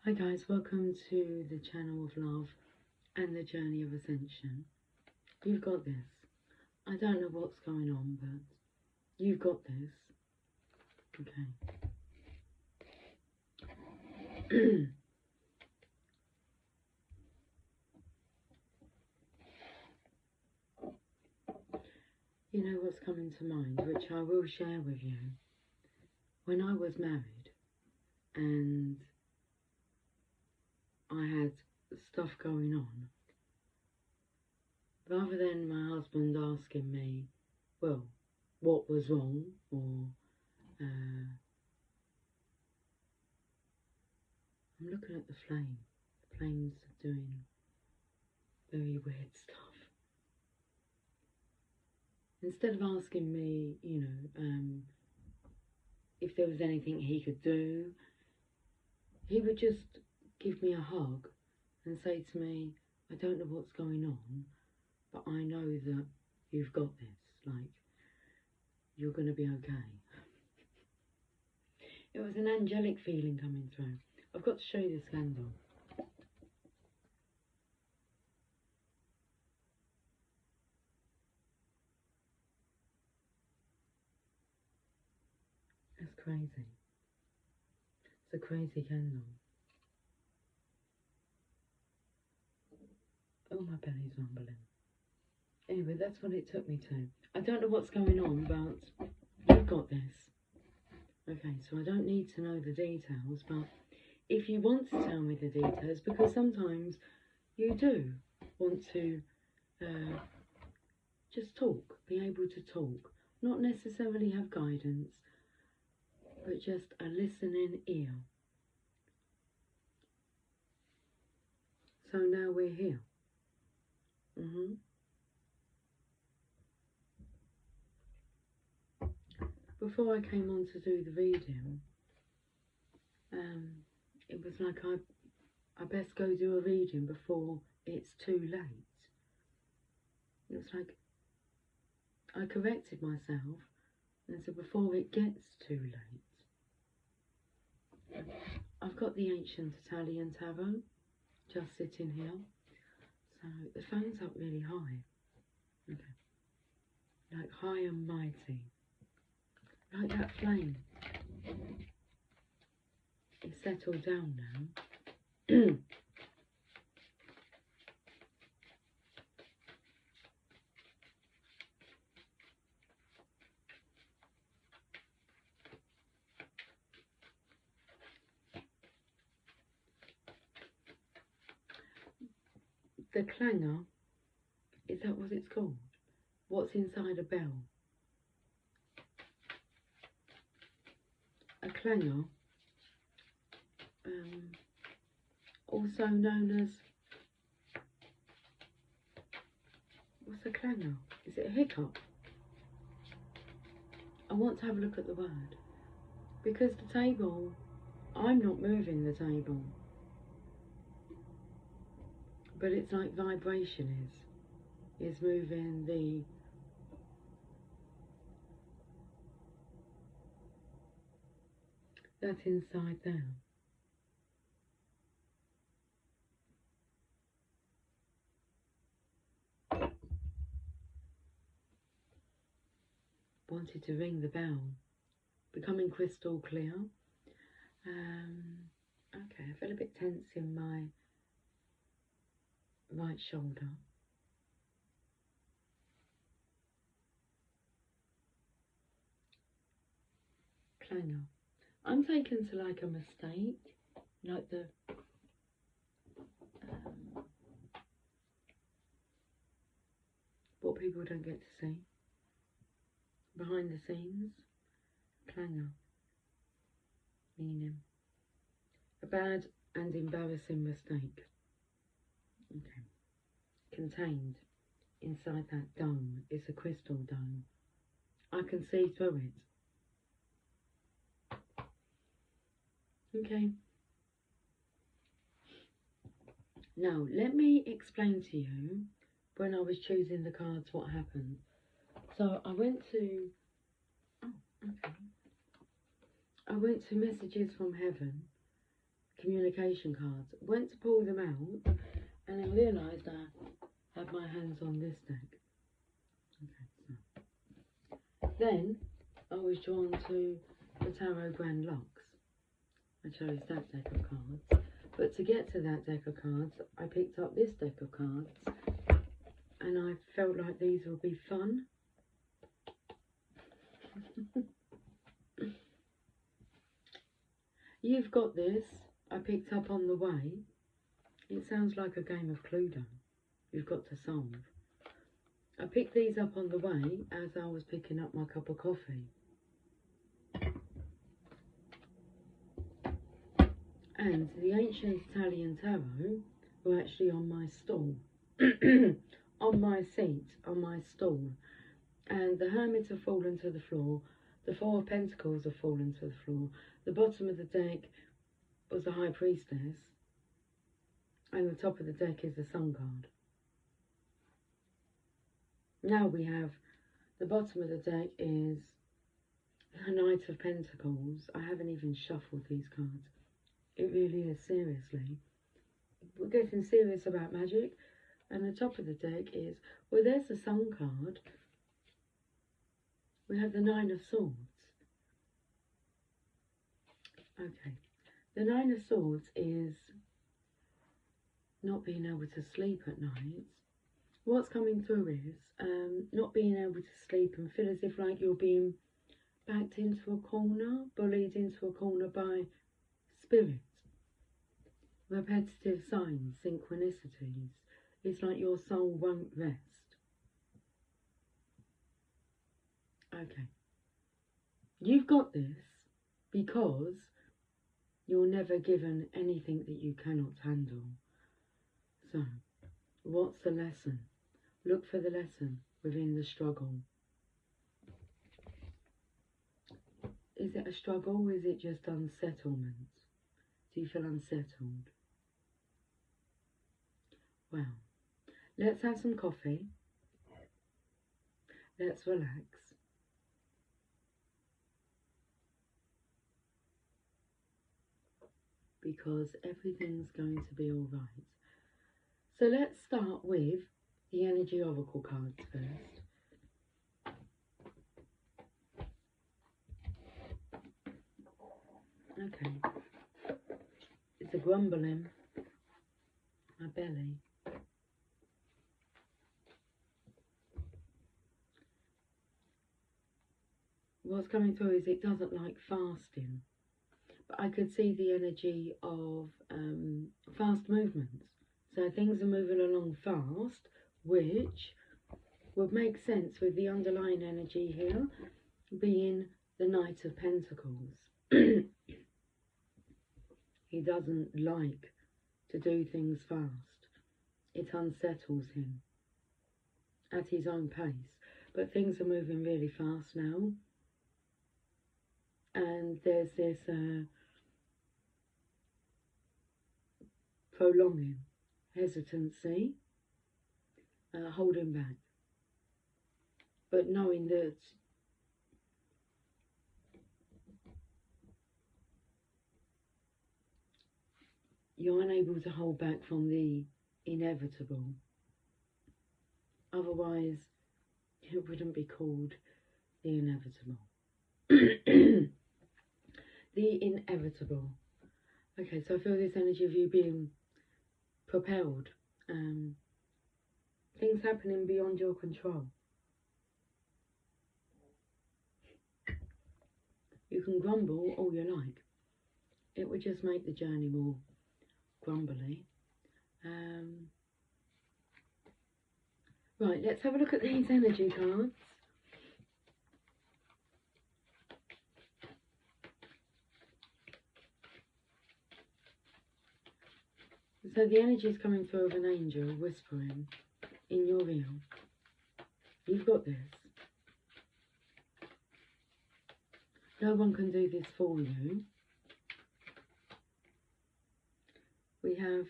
Hi guys, welcome to the channel of love and the journey of ascension. You've got this. I don't know what's going on, but you've got this. Okay. You know what's coming to mind, which I will share with you. When I was married and I had stuff going on, rather than my husband asking me, well, what was wrong, or I'm looking at the flame. The flames are doing very weird stuff. Instead of asking me, if there was anything he could do, he would just give me a hug and say to me, I don't know what's going on, but I know that you've got this, like, you're going to be okay. It was an angelic feeling coming through. I've got to show you this candle. That's crazy. It's a crazy candle. Oh, my belly's rumbling. Anyway, that's what it took me to. I don't know what's going on, but you've got this. Okay, so I don't need to know the details, but if you want to tell me the details, because sometimes you do want to just talk, be able to talk, not necessarily have guidance, but just a listening ear. So now we're here. Before I came on to do the reading, it was like I best go do a reading before it's too late. It was like I corrected myself and said before it gets too late. I've got the ancient Italian tarot just sitting here, so the phone's up really high. Okay, like high and mighty, like that flame. It's settled down now. The clangor, is that what it's called? What's inside a bell? A clangor, also known as, what's a clangor? Is it a hiccup? I want to have a look at the word, because the table, I'm not moving the table, but it's like vibration is moving that inside there. Wanted to ring the bell, becoming crystal clear. Okay, I feel a bit tense in my right shoulder. Clangor. I'm taken to like a mistake, like the what people don't get to see. Behind the scenes, clangor, meaning a bad and embarrassing mistake. Okay. Contained inside that dome is a crystal dome. I can see through it. Okay. Now, let me explain to you when I was choosing the cards what happened. So I went to messages from heaven, communication cards. Went to pull them out and then realised I had my hands on this deck. Okay, so. Then I was drawn to the Tarot Grand Lux. I chose that deck of cards. But to get to that deck of cards, I picked up this deck of cards. And I felt like these would be fun. You've Got This, I picked up on the way. It sounds like a game of Cluedo. You've got to solve. I picked these up on the way as I was picking up my cup of coffee. And the Ancient Italian Tarot were actually on my stall. On my seat, on my stall. And the Hermit have fallen to the floor. The Four of Pentacles have fallen to the floor. The bottom of the deck was the High Priestess. And the top of the deck is the Sun card. Now we have the bottom of the deck is the Knight of Pentacles. I haven't even shuffled these cards. It really is, seriously. We're getting serious about magic. And the top of the deck is, well, there's the Sun card. We have the Nine of Swords. Okay. The Nine of Swords is not being able to sleep at night. What's coming through is not being able to sleep and feel as if like you're being backed into a corner, bullied into a corner by spirits. Repetitive signs, synchronicities. It's like your soul won't rest. Okay. You've got this because you're never given anything that you cannot handle. So, what's the lesson? Look for the lesson within the struggle. Is it a struggle or is it just unsettlement? Do you feel unsettled? Well, let's have some coffee. Let's relax. Because everything's going to be all right. So let's start with the Energy Oracle cards first. Okay. It's a grumble in my belly. What's coming through is it doesn't like fasting. But I could see the energy of fast movements. So things are moving along fast, which would make sense with the underlying energy here being the Knight of Pentacles. He doesn't like to do things fast. It unsettles him at his own pace. But things are moving really fast now. And there's this prolonging, hesitancy, holding back. But knowing that you're unable to hold back from the inevitable. Otherwise, it wouldn't be called the inevitable. The inevitable. Okay, so I feel this energy of you being propelled. Things happening beyond your control. You can grumble all you like. It would just make the journey more grumbly. Right, let's have a look at these energy cards. So the energy is coming through of an angel whispering in your ear. You've got this. No one can do this for you. We have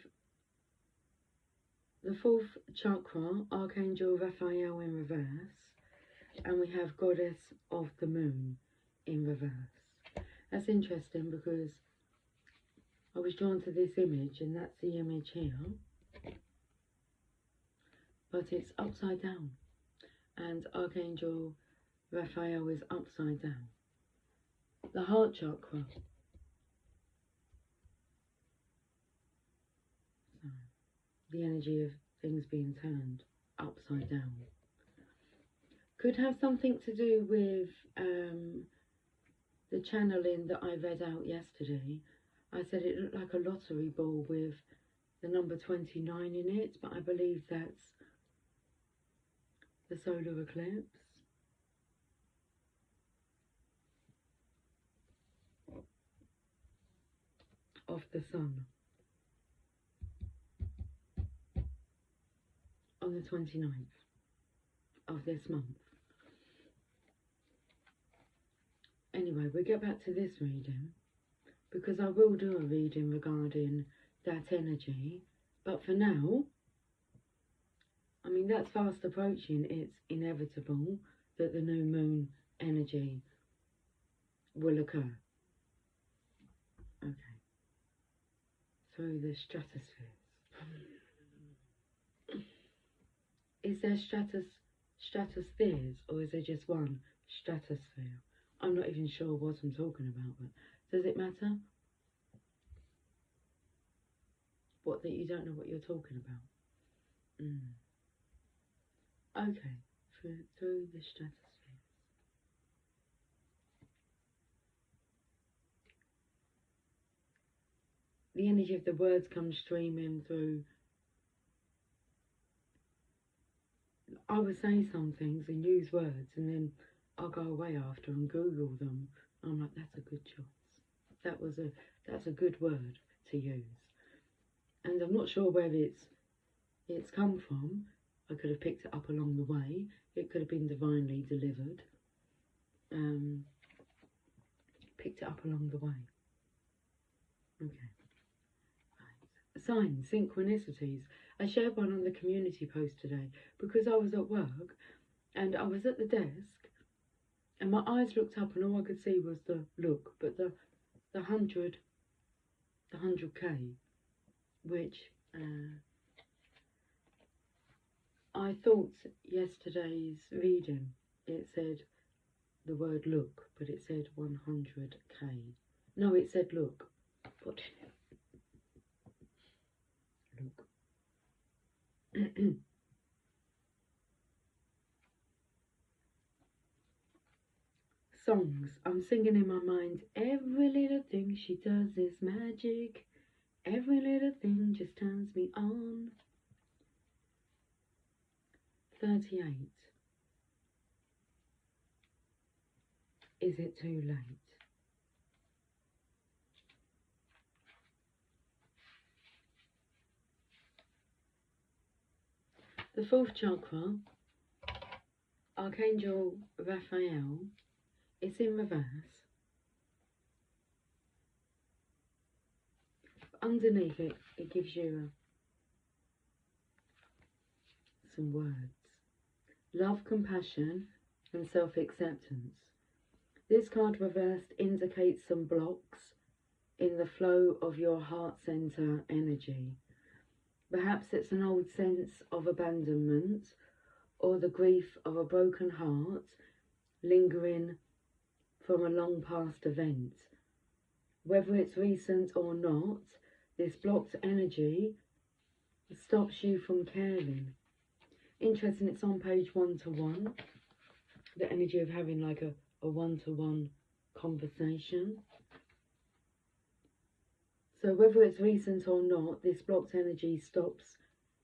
the fourth chakra, Archangel Raphael in reverse. And we have Goddess of the Moon in reverse. That's interesting because I was drawn to this image, and that's the image here, but it's upside down, and Archangel Raphael is upside down. The heart chakra. So, the energy of things being turned upside down. Could have something to do with the channeling that I read out yesterday. I said it looked like a lottery ball with the number 29 in it, but I believe that's the solar eclipse. Of the sun on the 29th of this month. Anyway, we'll get back to this reading, because I will do a reading regarding that energy, but for now, I mean, that's fast approaching. It's inevitable that the new moon energy will occur. Okay. Through the stratosphere. Is there stratospheres, or is there just one stratosphere? I'm not even sure what I'm talking about, but does it matter? What, that you don't know what you're talking about? Okay, through the stratosphere. The energy of the words comes streaming through. I would say some things and use words, and then I'll go away after and Google them. I'm like, that's a good choice. That's a good word to use. And I'm not sure where it's come from. I could have picked it up along the way. It could have been divinely delivered. Picked it up along the way. Okay. Right. Signs, synchronicities. I shared one on the community post today because I was at work and I was at the desk and my eyes looked up and all I could see was the look, but the 100K, which I thought yesterday's reading, it said the word look, but it said 100K. No, it said look. What? Look. Songs. I'm singing in my mind. Every little thing she does is magic. Every little thing just turns me on. 38. Is it too late? The fourth chakra, Archangel Raphael, is in reverse. Underneath it, it gives you some words. Love, compassion, and self-acceptance. This card reversed indicates some blocks in the flow of your heart center energy. Perhaps it's an old sense of abandonment or the grief of a broken heart lingering from a long past event. Whether it's recent or not, this blocked energy stops you from caring. Interesting, it's on page 1-1. The energy of having like a one-to-one conversation. So whether it's recent or not, this blocked energy stops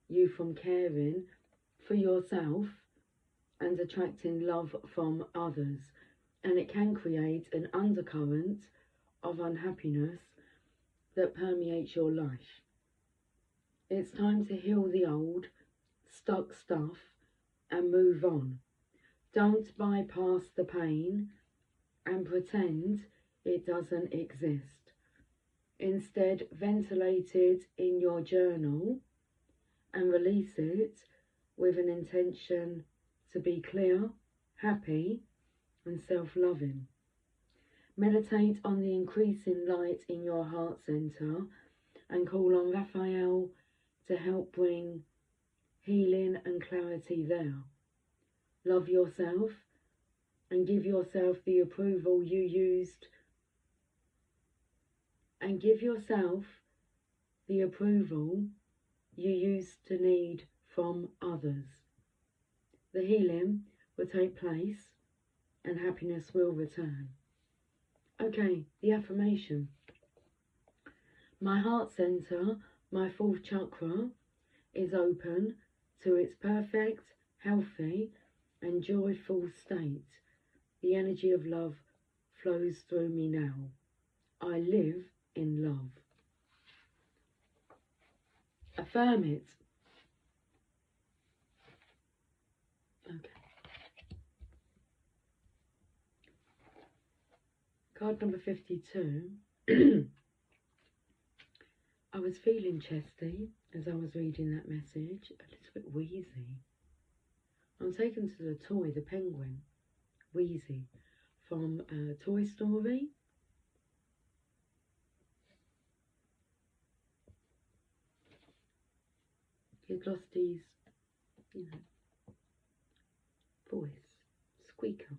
you from caring for yourself and attracting love from others. And it can create an undercurrent of unhappiness that permeates your life. It's time to heal the old, stuck stuff and move on. Don't bypass the pain and pretend it doesn't exist. Instead, ventilate it in your journal and release it with an intention to be clear, happy, and self-loving. Meditate on the increasing light in your heart center and call on Raphael to help bring healing and clarity there. Love yourself and give yourself the approval you used, and give yourself the approval you used to need from others. The healing will take place and happiness will return. Okay, the affirmation. My heart center, my fourth chakra, is open to its perfect, healthy and joyful state. The energy of love flows through me now. I live in love. Affirm it. Okay. Card number 52. I was feeling chesty as I was reading that message, a little bit wheezy. I'm taken to the toy, the penguin, Wheezy, from Toy Story. He'd lost his, voice, squeaker.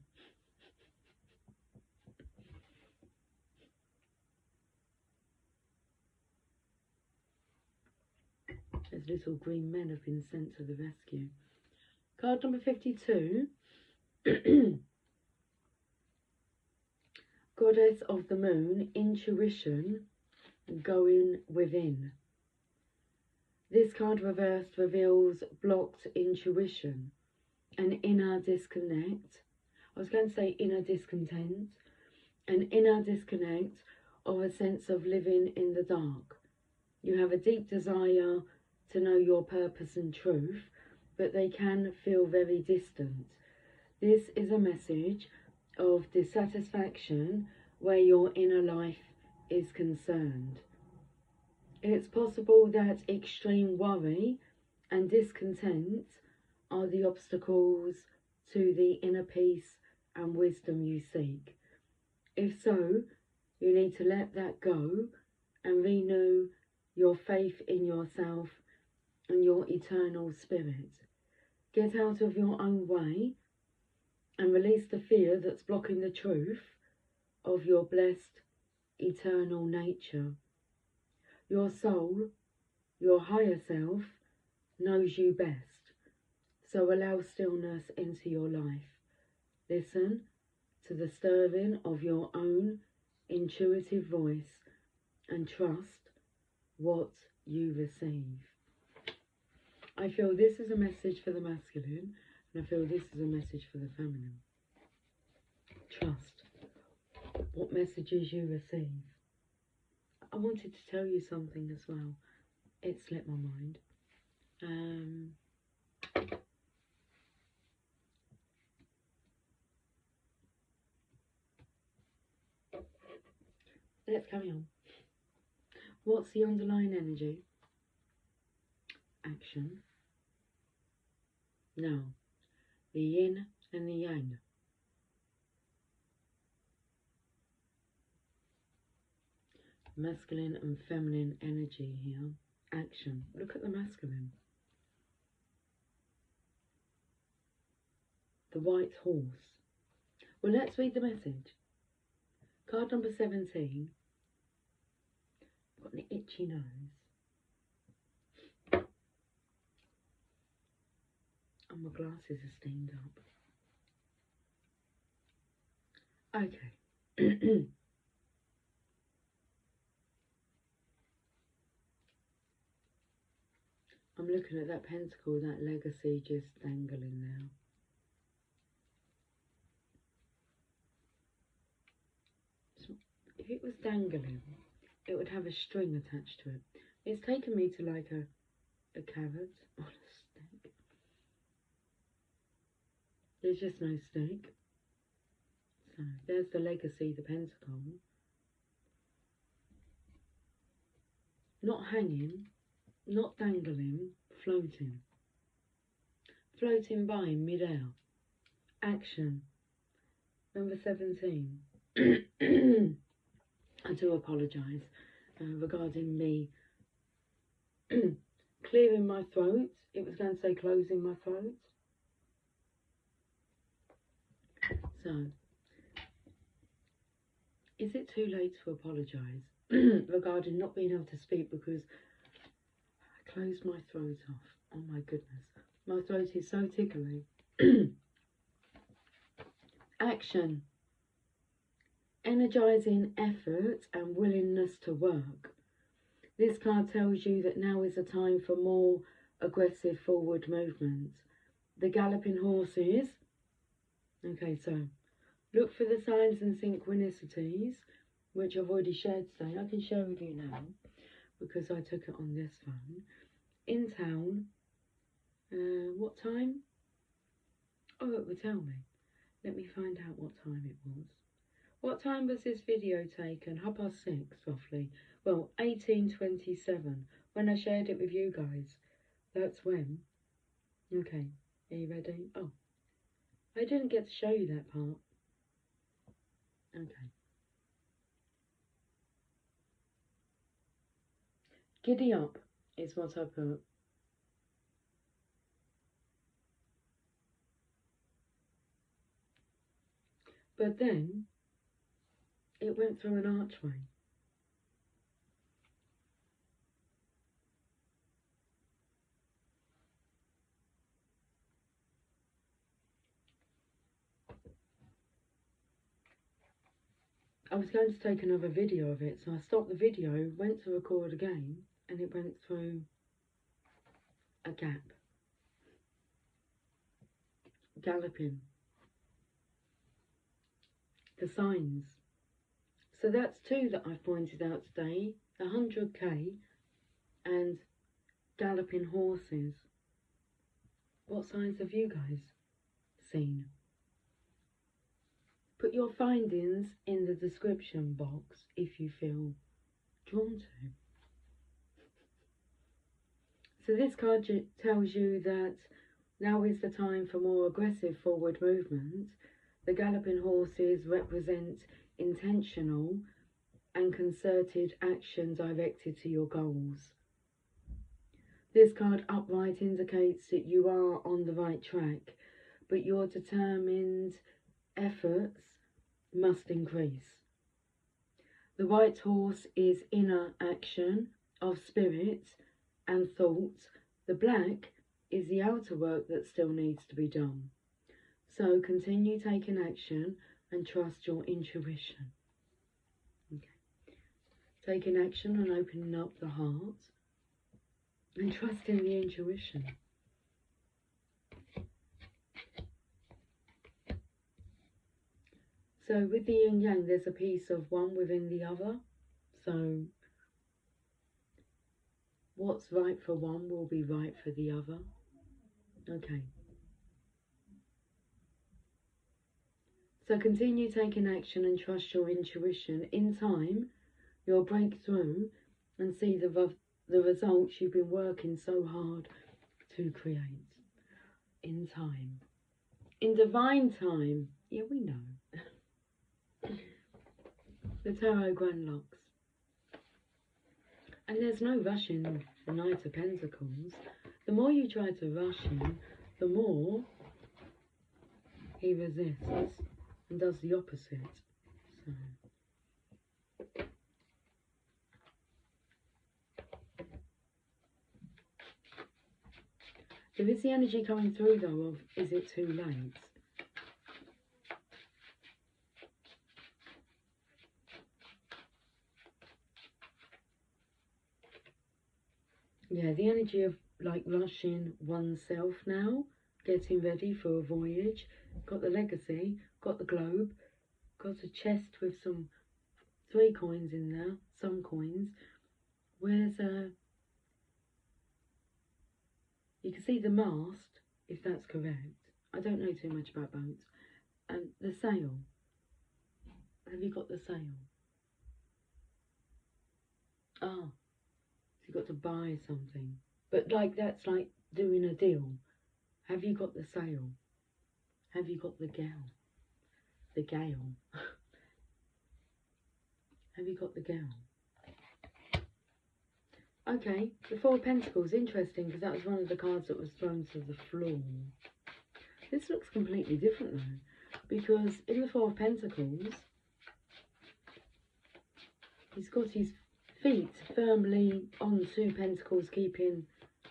As little green men have been sent to the rescue. Card number 52. Goddess of the Moon, intuition, going within. This card reversed reveals blocked intuition, an inner disconnect. I was going to say inner discontent, an inner disconnect or a sense of living in the dark. You have a deep desire to know your purpose and truth, but they can feel very distant. This is a message of dissatisfaction where your inner life is concerned. It's possible that extreme worry and discontent are the obstacles to the inner peace and wisdom you seek. If so, you need to let that go and renew your faith in yourself and your eternal spirit. Get out of your own way and release the fear that's blocking the truth of your blessed eternal nature. Your soul, your higher self, knows you best, so allow stillness into your life. Listen to the stirring of your own intuitive voice and trust what you receive. I feel this is a message for the masculine, and I feel this is a message for the feminine. Trust what messages you receive. I wanted to tell you something as well. It slipped my mind. Let's carry on. What's the underlying energy? Action. Now, the yin and the yang. Masculine and feminine energy here. Action. Look at the masculine. The white horse. Well, let's read the message. Card number 17. Got an itchy nose. And my glasses are steamed up. Okay. I'm looking at that pentacle, that legacy just dangling now. So if it was dangling, it would have a string attached to it. It's taken me to like a carrot on a stick. There's just no stick. So there's the legacy, the pentacle. Not hanging, not dangling, floating. Floating by in mid-air. Action. Number 17. I do apologise regarding me clearing my throat. It was going to say closing my throat. So, is it too late to apologise regarding not being able to speak because I closed my throat off? Oh my goodness. My throat is so tickly. Action. Energising effort and willingness to work. This card tells you that now is a time for more aggressive forward movement. The galloping horses. Okay, so look for the signs and synchronicities, which I've already shared today. I can share with you now because I took it on this phone. In town. What time? Oh, it will tell me. Let me find out what time it was. What time was this video taken? 6:30, roughly. Well, 18:27. When I shared it with you guys. That's when. Okay, are you ready? Oh, I didn't get to show you that part. Okay. Giddy up is what I put. But then, it went through an archway. I was going to take another video of it, so I stopped the video, went to record again, and it went through a gap. Galloping. The signs. So that's two that I've pointed out today. The 100k and galloping horses. What signs have you guys seen? Put your findings in the description box if you feel drawn to. So this card tells you that now is the time for more aggressive forward movement. The galloping horses represent intentional and concerted action directed to your goals. This card upright indicates that you are on the right track, but your determined efforts must increase. The white horse is inner action of spirit and thought. The black is the outer work that still needs to be done. So continue taking action and trust your intuition. Okay. Taking action and opening up the heart and trusting the intuition. So with the yin yang, there's a piece of one within the other. So what's right for one will be right for the other. Okay. So continue taking action and trust your intuition. In time, you'll break through and see the results you've been working so hard to create. In time. In divine time. Yeah, we know. The Tarot Grand Locks. And there's no rushing the Knight of Pentacles. The more you try to rush him, the more he resists and does the opposite. So there is the energy coming through though of, is it too late? Yeah, the energy of like rushing oneself now, getting ready for a voyage. Got the legacy, got the globe, got a chest with some 3 coins in there, some coins. Where's you can see the mast, if that's correct. I don't know too much about boats. And the sail. Have you got the sail? Ah, so you've got to buy something. But like that's like doing a deal. Have you got the sail? Have you got the gale? The gale. Have you got the gale? Okay, the Four of Pentacles, interesting, because that was one of the cards that was thrown to the floor. This looks completely different though, because in the Four of Pentacles, he's got his feet firmly on two pentacles, keeping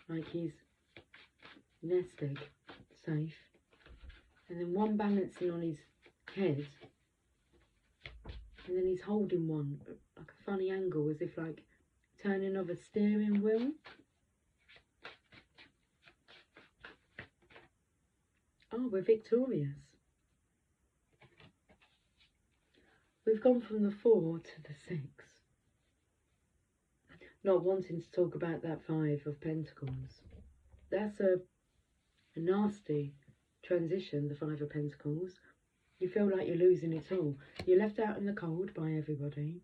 like his nest egg safe, and then one balancing on his head, and then he's holding one like a funny angle, as if like turning of a steering wheel. Oh, we're victorious. We've gone from the 4 to the 6. Not wanting to talk about that 5 of Pentacles. That's a nasty transition, the 5 of Pentacles. You feel like you're losing it all. You're left out in the cold by everybody.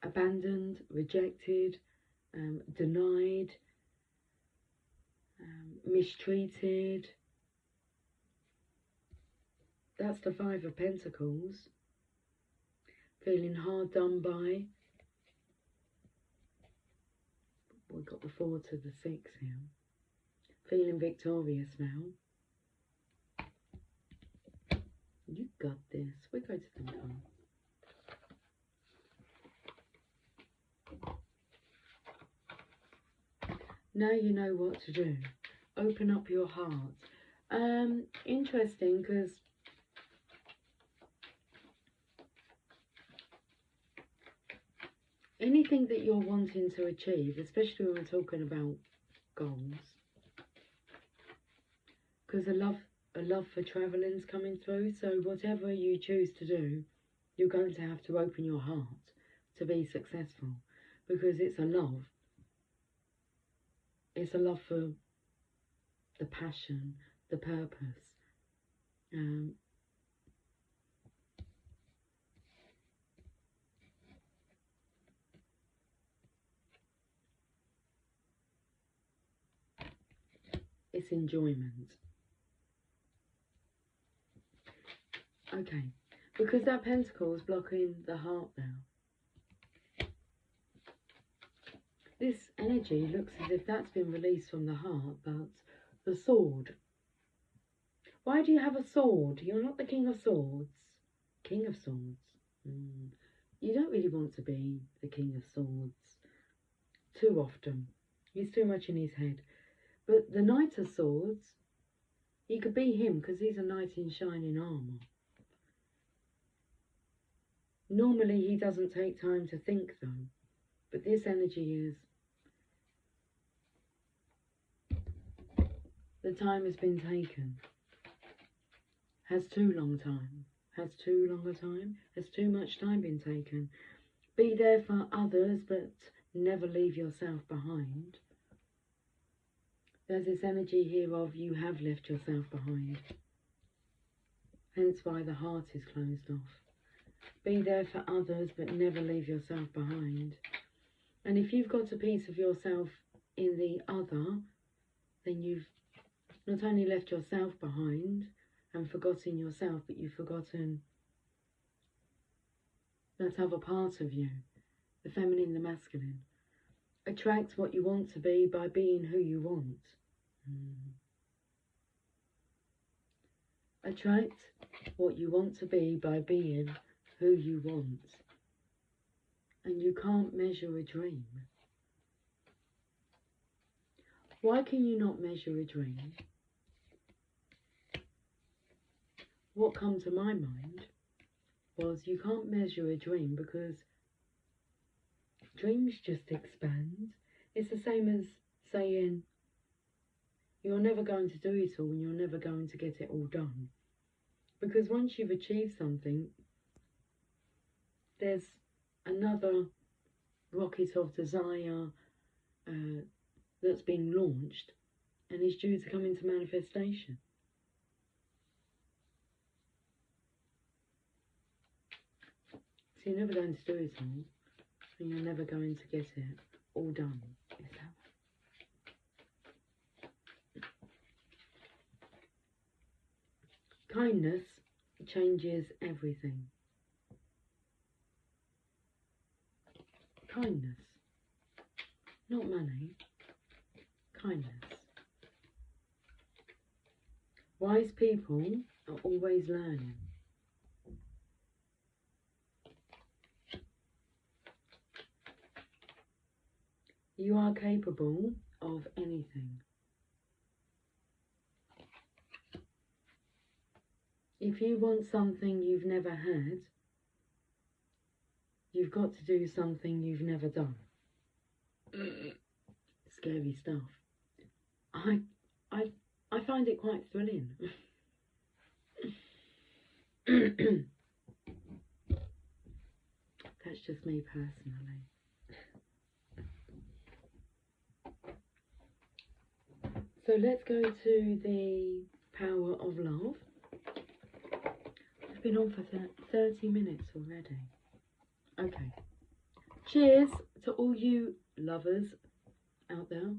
Abandoned, rejected, denied, mistreated. That's the 5 of Pentacles. Feeling hard done by. We've got the 4 to the 6 here. Feeling victorious now. You got this. We go to the middle. Now you know what to do. Open up your heart. Interesting, because anything that you're wanting to achieve, especially when we're talking about goals, because a love for travelling is coming through. So whatever you choose to do, you're going to have to open your heart to be successful, because it's a love. It's a love for the passion, the purpose. It's enjoyment. Okay, because that pentacle is blocking the heart now. This energy looks as if that's been released from the heart, but the sword. Why do you have a sword? You're not the King of Swords. King of Swords. You don't really want to be the King of Swords too often. He's too much in his head. But the Knight of Swords, he could be him, because he's a knight in shining armour. Normally he doesn't take time to think though, but this energy is. The time has been taken. Has too long time. Has too long a time. Has too much time been taken. Be there for others, but never leave yourself behind. There's this energy here of you have left yourself behind. Hence why the heart is closed off. Be there for others, but never leave yourself behind. And if you've got a piece of yourself in the other, then you've not only left yourself behind and forgotten yourself, but you've forgotten that other part of you, the feminine, the masculine. Attract what you want to be by being who you want. Attract what you want to be by being who you want. And you can't measure a dream. Why can you not measure a dream? What come to my mind was you can't measure a dream because dreams just expand. It's the same as saying you're never going to do it all and you're never going to get it all done. Because once you've achieved something, there's another rocket of desire that's been launched and is due to come into manifestation. So you're never going to do it all, and you're never going to get it all done. Is that kindness changes everything. Kindness. Not money. Kindness. Wise people are always learning. You are capable of anything. If you want something you've never had, you've got to do something you've never done. Scary stuff. I find it quite thrilling. That's just me personally. So let's go to the power of love. I've been on for 30 minutes already. Okay. Cheers to all you lovers out there.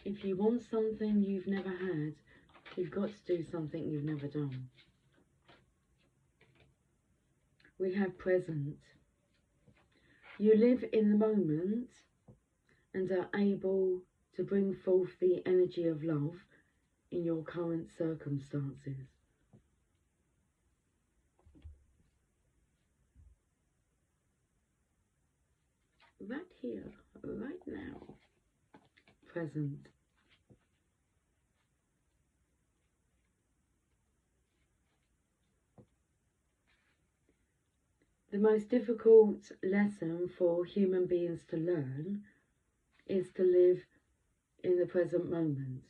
If you want something you've never had, you've got to do something you've never done. We have present. You live in the moment and are able to bring forth the energy of love in your current circumstances. Right here, right now. Present. The most difficult lesson for human beings to learn is to live in the present moment.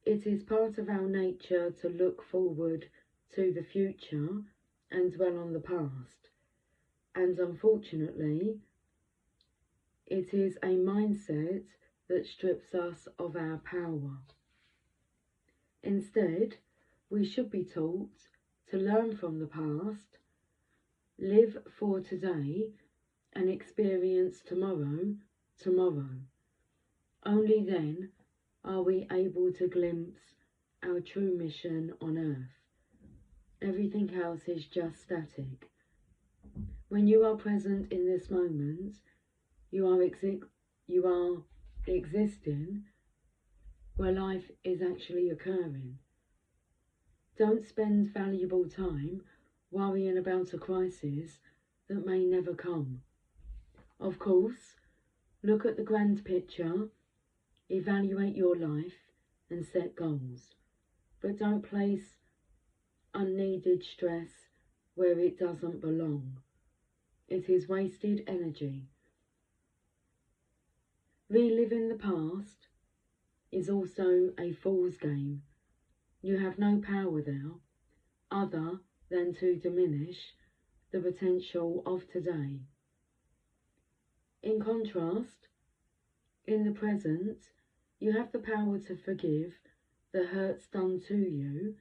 It is part of our nature to look forward to the future and dwell on the past. And unfortunately, it is a mindset that strips us of our power. Instead, we should be taught to learn from the past, live for today, and experience tomorrow. Only then are we able to glimpse our true mission on earth. Everything else is just static. When you are present in this moment, you are existing where life is actually occurring. Don't spend valuable time worrying about a crisis that may never come. Of course, look at the grand picture, evaluate your life and set goals. But don't place unneeded stress where it doesn't belong. It is wasted energy. Reliving the past is also a fool's game. You have no power there other than to diminish the potential of today. In contrast, in the present, you have the power to forgive the hurts done to you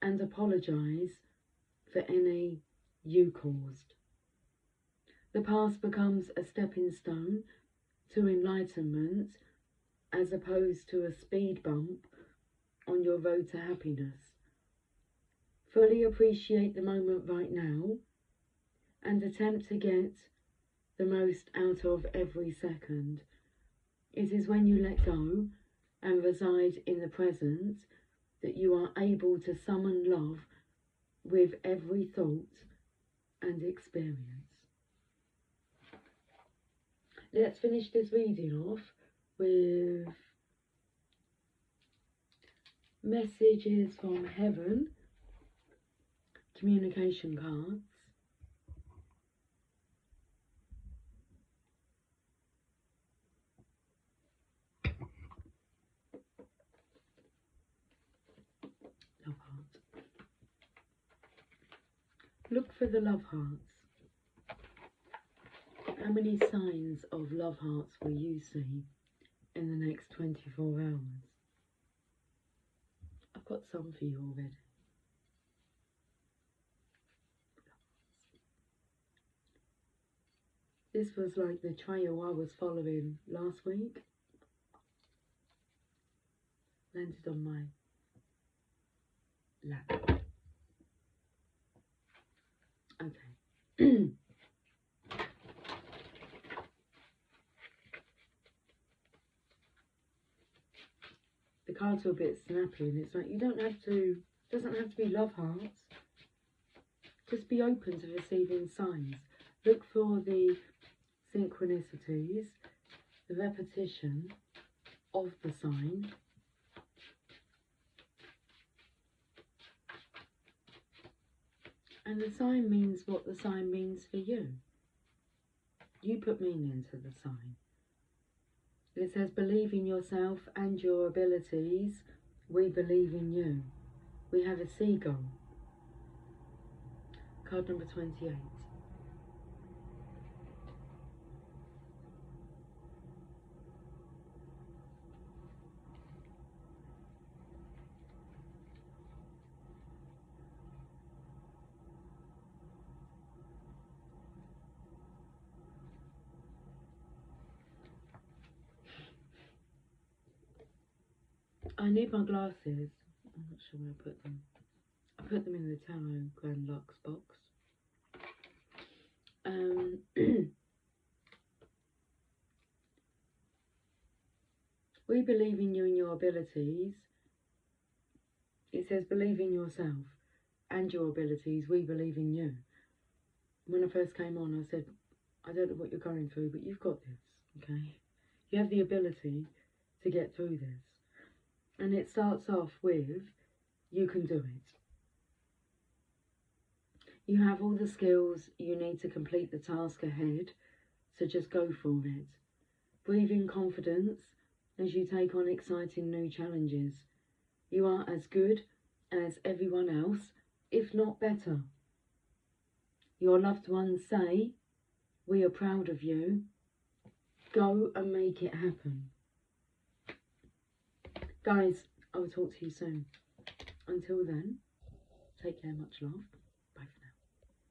and apologise for any you caused. The past becomes a stepping stone to enlightenment as opposed to a speed bump on your road to happiness. Fully appreciate the moment right now and attempt to get the most out of every second. It is when you let go and reside in the present that you are able to summon love with every thought and experience. Let's finish this reading off with messages from heaven, communication cards, love hearts. Look for the love hearts. How many signs of love hearts will you see in the next 24 hours? I've got some for you already. This was like the trail I was following last week. landed on my lap. Okay. The cards are a bit snappy, and it's like you don't have to, doesn't have to be love hearts. Just be open to receiving signs. Look for the synchronicities, the repetition of the sign. And the sign means what the sign means for you. You put meaning into the sign. It says, believe in yourself and your abilities. We believe in you. We have a seagull. Card number 28. I need my glasses. I'm not sure where I put them. I put them in the Tarot Grand Lux box. We believe in you and your abilities. It says believe in yourself and your abilities. We believe in you. When I first came on, I said, I don't know what you're going through, but you've got this, okay? You have the ability to get through this. And it starts off with, you can do it. You have all the skills you need to complete the task ahead, so just go for it. Breathe in confidence as you take on exciting new challenges. You are as good as everyone else, if not better. Your loved ones say, we are proud of you. Go and make it happen. Guys, I will talk to you soon. Until then, take care, much love.